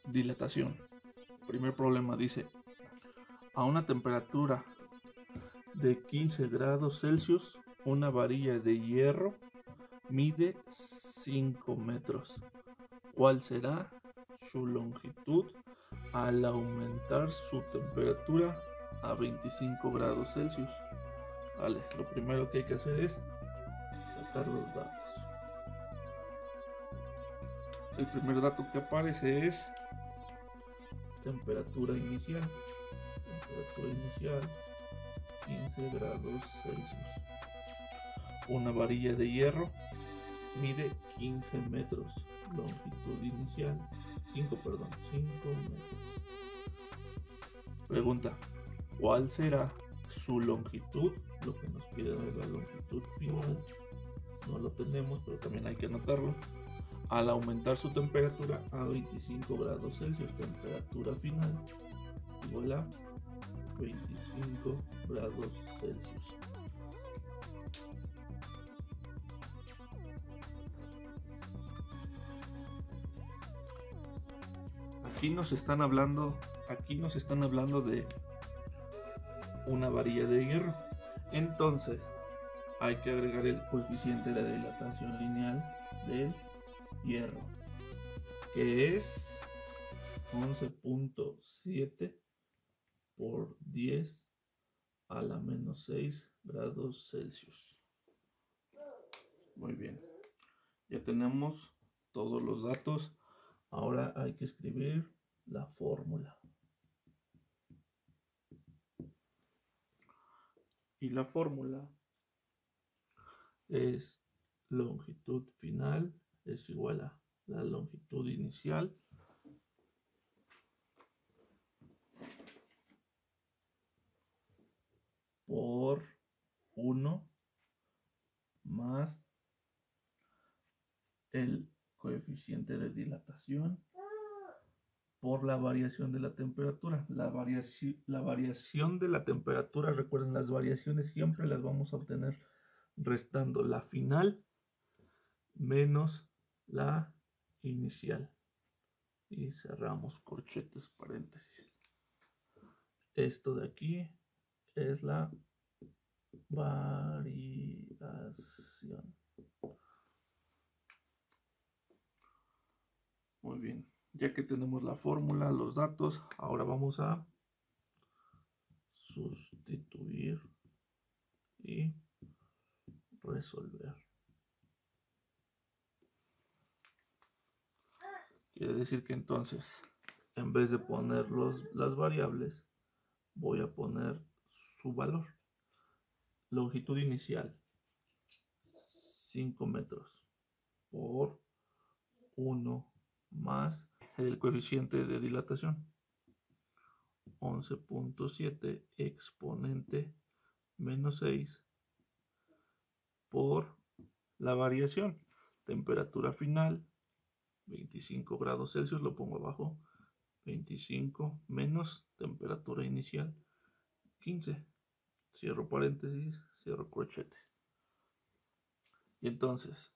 Dilatación. Primer problema dice, a una temperatura de 15 grados Celsius, una varilla de hierro mide 5 metros. ¿Cuál será su longitud al aumentar su temperatura a 25 grados Celsius? Vale, lo primero que hay que hacer es sacar los datos. El primer dato que aparece es temperatura inicial. Temperatura inicial 15 grados Celsius. Una varilla de hierro mide 15 metros. Longitud inicial 5 metros. Pregunta, ¿cuál será su longitud? Lo que nos pide es la longitud final. No lo tenemos, pero también hay que anotarlo. Al aumentar su temperatura a 25 grados Celsius, temperatura final igual a 25 grados Celsius. Aquí nos están hablando de una varilla de hierro. Entonces hay que agregar el coeficiente de dilatación lineal del hierro, que es 11.7 por 10 a la menos 6 grados Celsius. Muy bien, ya tenemos todos los datos. Ahora hay que escribir la fórmula. Y la fórmula es longitud final es igual a la longitud inicial por 1 más el coeficiente de dilatación por la variación de la temperatura. La variación de la temperatura, recuerden, las variaciones siempre las vamos a obtener restando la final menos la inicial. Y cerramos corchetes, paréntesis. Esto de aquí es la variación. Muy bien, ya que tenemos la fórmula, los datos, ahora vamos a sustituir y resolver. Quiere decir que entonces, en vez de poner las variables, voy a poner su valor. Longitud inicial 5 metros por 1 más el coeficiente de dilatación 11.7 exponente menos 6 por la variación temperatura final 25 grados Celsius, lo pongo abajo, 25 menos temperatura inicial 15, cierro paréntesis, cierro corchete. Y entonces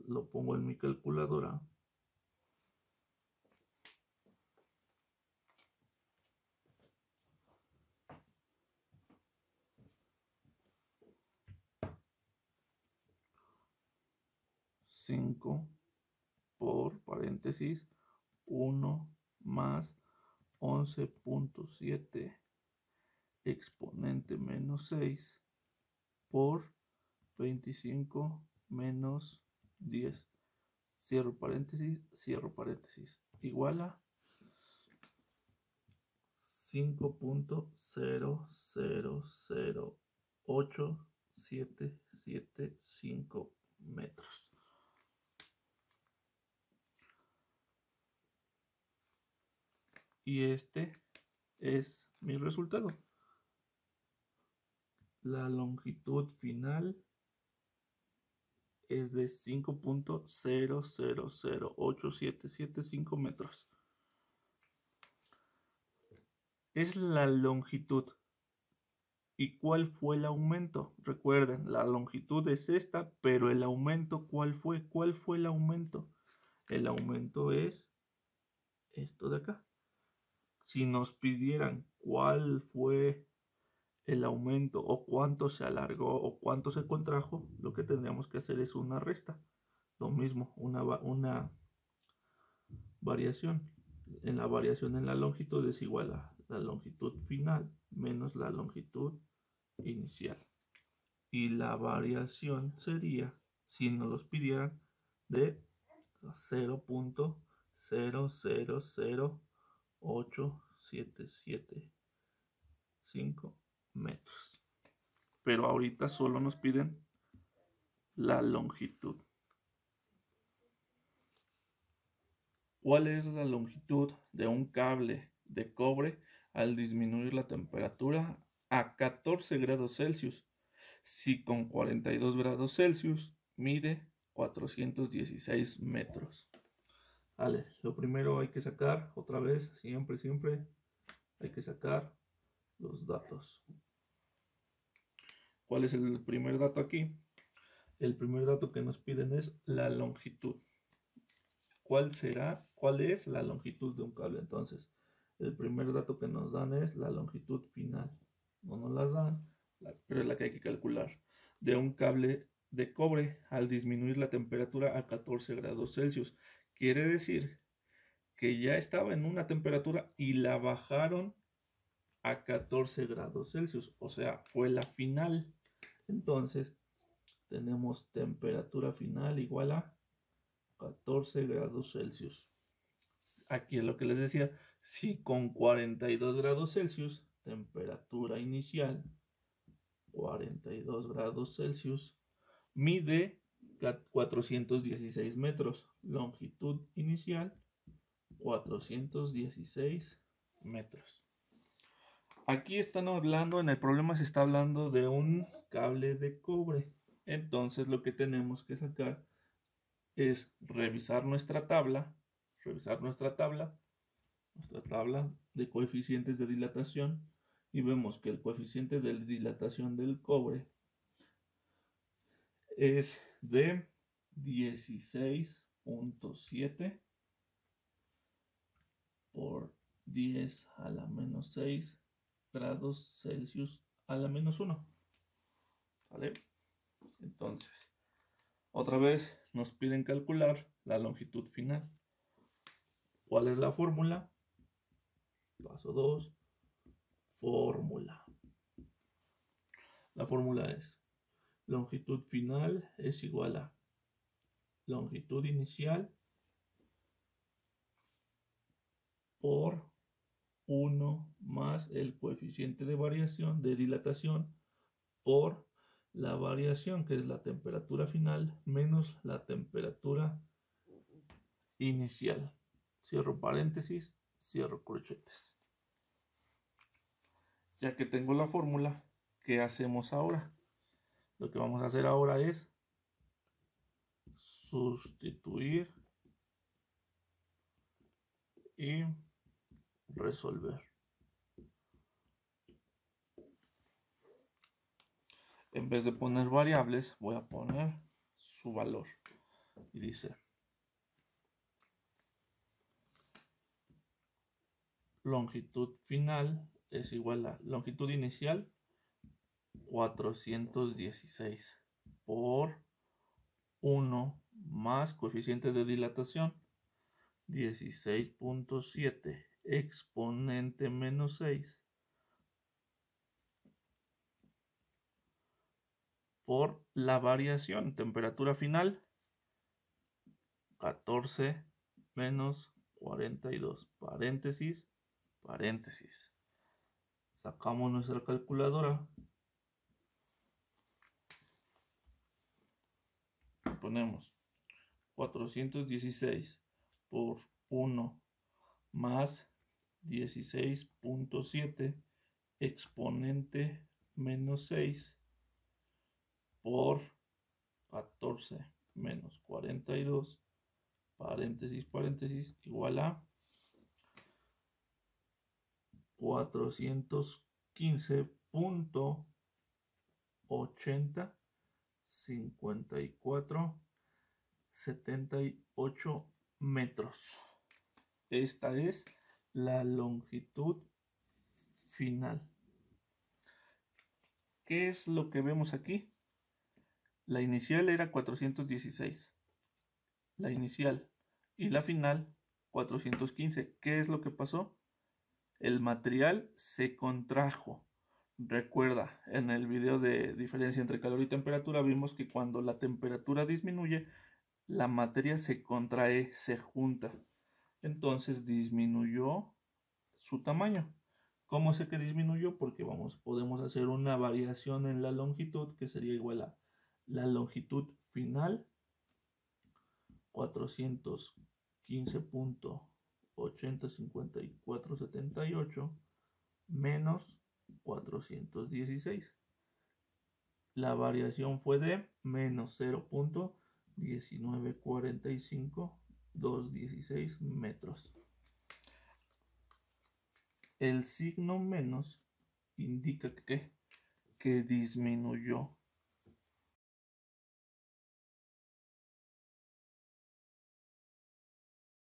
lo pongo en mi calculadora. Por paréntesis 1 más 11.7 exponente menos 6 por 25 menos 10. Cierro paréntesis, igual a 5.0008775 metros. Y este es mi resultado. La longitud final es de 5.0008775 metros. Es la longitud. ¿Y cuál fue el aumento? Recuerden, la longitud es esta, pero el aumento, ¿cuál fue? ¿Cuál fue el aumento? El aumento es esto de acá. Si nos pidieran cuál fue el aumento o cuánto se alargó o cuánto se contrajo, lo que tendríamos que hacer es una resta. Lo mismo, una variación. En la variación en la longitud es igual a la longitud final menos la longitud inicial. Y la variación sería, si nos los pidieran, de 0.000877 metros. Pero ahorita solo nos piden la longitud. ¿Cuál es la longitud de un cable de cobre al disminuir la temperatura a 14 grados Celsius? Si con 42 grados Celsius mide 416 metros. Vale, lo primero hay que sacar, otra vez, siempre hay que sacar los datos. ¿Cuál es el primer dato aquí? El primer dato que nos piden es la longitud. ¿Cuál es la longitud de un cable? Entonces, el primer dato que nos dan es la longitud final. No nos las dan, pero es la que hay que calcular. De un cable de cobre al disminuir la temperatura a 14 grados Celsius. Quiere decir que ya estaba en una temperatura y la bajaron a 14 grados Celsius. O sea, fue la final. Entonces, tenemos temperatura final igual a 14 grados Celsius. Aquí es lo que les decía, si con 42 grados Celsius, temperatura inicial, 42 grados Celsius, mide 416 metros, longitud inicial, 416 metros. Aquí están hablando, en el problema se está hablando de un cable de cobre. Entonces lo que tenemos que sacar es revisar nuestra tabla de coeficientes de dilatación, y vemos que el coeficiente de dilatación del cobre es de 16.7 por 10 a la menos 6 grados Celsius a la menos 1. ¿Vale? Entonces, otra vez nos piden calcular la longitud final. ¿Cuál es la fórmula? Paso 2, fórmula. La fórmula es longitud final es igual a longitud inicial por 1 más el coeficiente de variación de dilatación por la variación, que es la temperatura final, menos la temperatura inicial. Cierro paréntesis, cierro corchetes. Ya que tengo la fórmula, ¿qué hacemos ahora? Lo que vamos a hacer ahora es sustituir y resolver. En vez de poner variables, voy a poner su valor. Y dice, longitud final es igual a longitud inicial 416 por 1 más coeficiente de dilatación 16.7 exponente menos 6 por la variación temperatura final 14 menos 42 paréntesis paréntesis. Sacamos nuestra calculadora, ponemos 416 por 1 más 16.7 exponente menos 6 por 14 menos 42 paréntesis paréntesis igual a 415.80 54 78 metros. Esta es la longitud final. ¿Qué es lo que vemos aquí? La inicial era 416. La inicial y la final 415. ¿Qué es lo que pasó? El material se contrajo. Recuerda, en el video de diferencia entre calor y temperatura vimos que cuando la temperatura disminuye, la materia se contrae, se junta. Entonces disminuyó su tamaño. ¿Cómo sé que disminuyó? Porque podemos hacer una variación en la longitud que sería igual a la longitud final 415.805478 menos 416. La variación fue de menos 0.1945216 metros. El signo menos indica que disminuyó